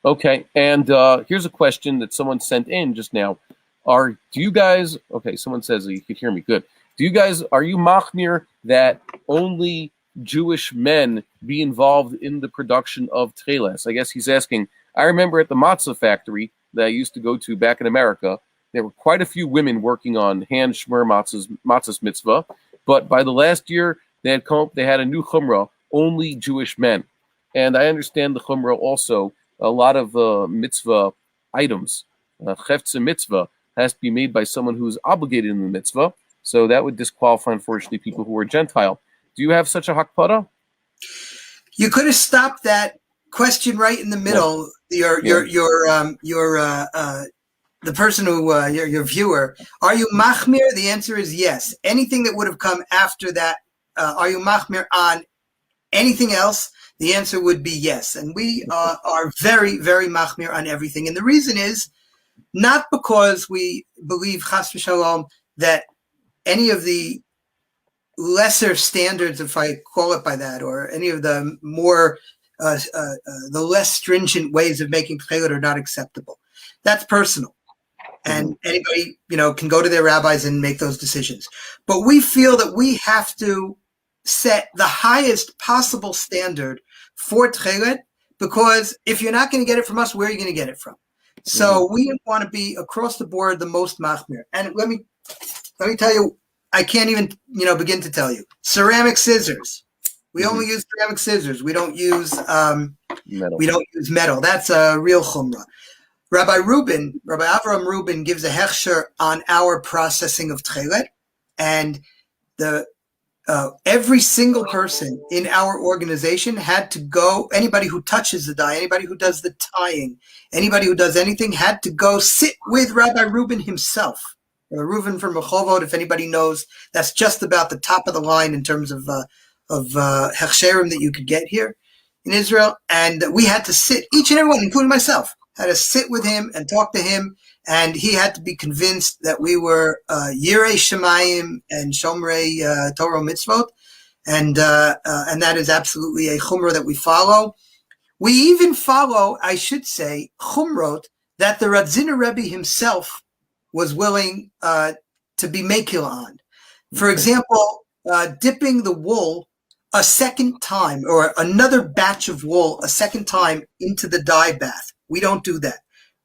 Okay, and here's a question that someone sent in just now. Do you guys? Okay, someone says you could hear me. Good. Are you machmir that only Jewish men be involved in the production of Tekhelet? I guess he's asking. I remember at the matzah factory that I used to go to back in America, there were quite a few women working on hand shmer matzahs mitzvah, but by the last year they had a new chumrah, only Jewish men, and I understand the chumrah also. A lot of mitzvah items, cheftze mitzvah, has to be made by someone who is obligated in the mitzvah. So that would disqualify, unfortunately, people who are Gentile. Do you have such a hakpada? You could have stopped that question right in the middle. Yeah. The person who your viewer, are you machmir? The answer is yes. Anything that would have come after that, are you machmir on anything else? The answer would be yes. And we are very, very machmir on everything. And the reason is not because we believe, chas v'shalom, that any of the lesser standards, if I call it by that, or any of the more, the less stringent ways of making Tekhelet are not acceptable. That's personal. And anybody, can go to their rabbis and make those decisions. But we feel that we have to set the highest possible standard for Tekhelet, because if you're not going to get it from us, where are you going to get it from? So we want to be across the board the most machmir. And let me tell you, I can't even begin to tell you. Ceramic scissors. We only use ceramic scissors. We don't use metal. We don't use metal. That's a real chumrah. Rabbi Avraham Rubin gives a hechsher on our processing of Tekhelet, and every single person in our organization had to go, anybody who touches the dye, anybody who does the tying, anybody who does anything had to go sit with Rabbi Rubin himself. Reuven from Rehovot, if anybody knows, that's just about the top of the line in terms of hechsherim that you could get here in Israel. And we had to sit, each and every one, including myself, had to sit with him and talk to him. And he had to be convinced that we were Yirei Shemayim and Shomrei Torah Mitzvot, and that is absolutely a chumrah that we follow. We even follow, I should say, Chumrot that the Radziner Rebbe himself was willing to be mekil on. For example, dipping the wool a second time, or another batch of wool a second time into the dye bath. We don't do that.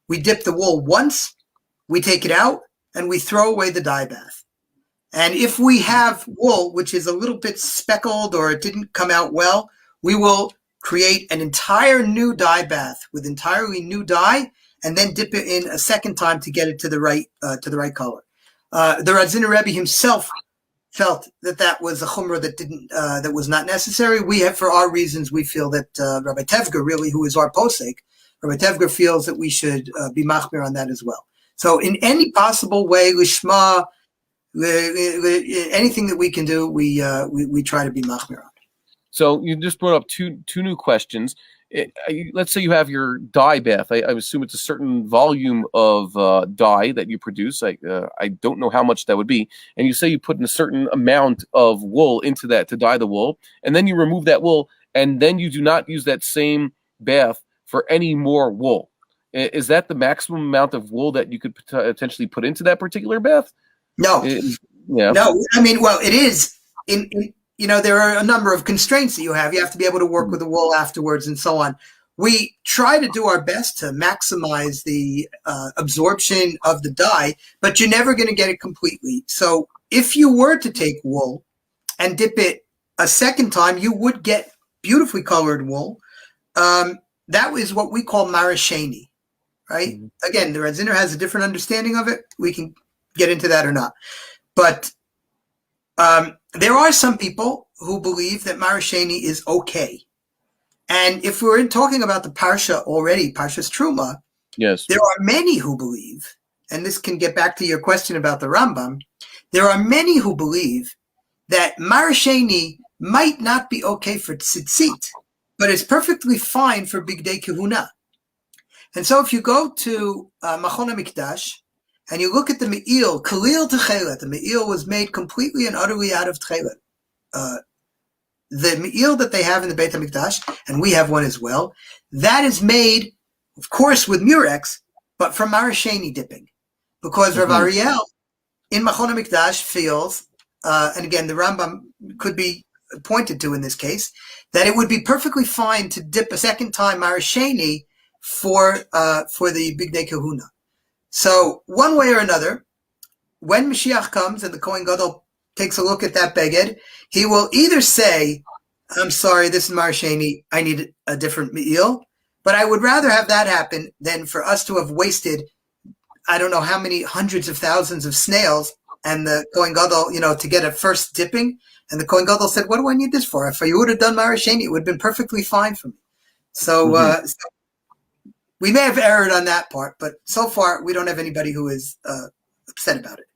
We dip the wool once, we take it out, and we throw away the dye bath. And if we have wool which is a little bit speckled or it didn't come out well, we will create an entire new dye bath with entirely new dye, and then dip it in a second time to get it to the right color. The Radziner Rebbe himself felt that was a chumrah that was not necessary. We have, for our reasons, we feel that Rabbi Tevger, really, who is our posek, Rabbi Tevger feels that we should be machmir on that as well. So in any possible way, lishma, anything that we can do, we try to be machmir on. So you just brought up two new questions. Let's say you have your dye bath. I assume it's a certain volume of dye that you produce. I don't know how much that would be. And you say you put in a certain amount of wool into that to dye the wool, and then you remove that wool, and then you do not use that same bath for any more wool. Is that the maximum amount of wool that you could potentially put into that particular bath? No. No. I mean, well, it is. There are a number of constraints that you have. You have to be able to work with the wool afterwards and so on. We try to do our best to maximize the absorption of the dye, but you're never going to get it completely. So if you were to take wool and dip it a second time, you would get beautifully colored wool. That is what we call marasheni, right? Mm-hmm. Again, the Radziner has a different understanding of it. We can get into that or not. But there are some people who believe that marasheni is okay. And if we're talking about the Parsha already, Parsha's Teruma, yes, there are many who believe, and this can get back to your question about the Rambam, there are many who believe that marasheni might not be okay for tzitzit, but it's perfectly fine for bigdei kehuna. And so if you go to Machon HaMikdash and you look at the me'il, Kalil Tekhelet, the me'il was made completely and utterly out of Tekhelet. The me'il that they have in the Beit HaMikdash, and we have one as well, that is made of course with Murex, but for Marasheni dipping. Because Rav Ariel in Machon HaMikdash feels, and again, the Rambam could be pointed to in this case, that it would be perfectly fine to dip a second time Marasheni for the Bigdei Kahuna. So one way or another, when Mashiach comes and the Kohen Gadol takes a look at that beged, he will either say, I'm sorry, this is Marasheni, I need a different me'il, but I would rather have that happen than for us to have wasted, I don't know how many hundreds of thousands of snails and the Kohen Gadol, to get a first dipping. And the Kohen Gadol said, what do I need this for? If you would have done Marasheni, it would have been perfectly fine for me. So, so we may have erred on that part, but so far we don't have anybody who is upset about it.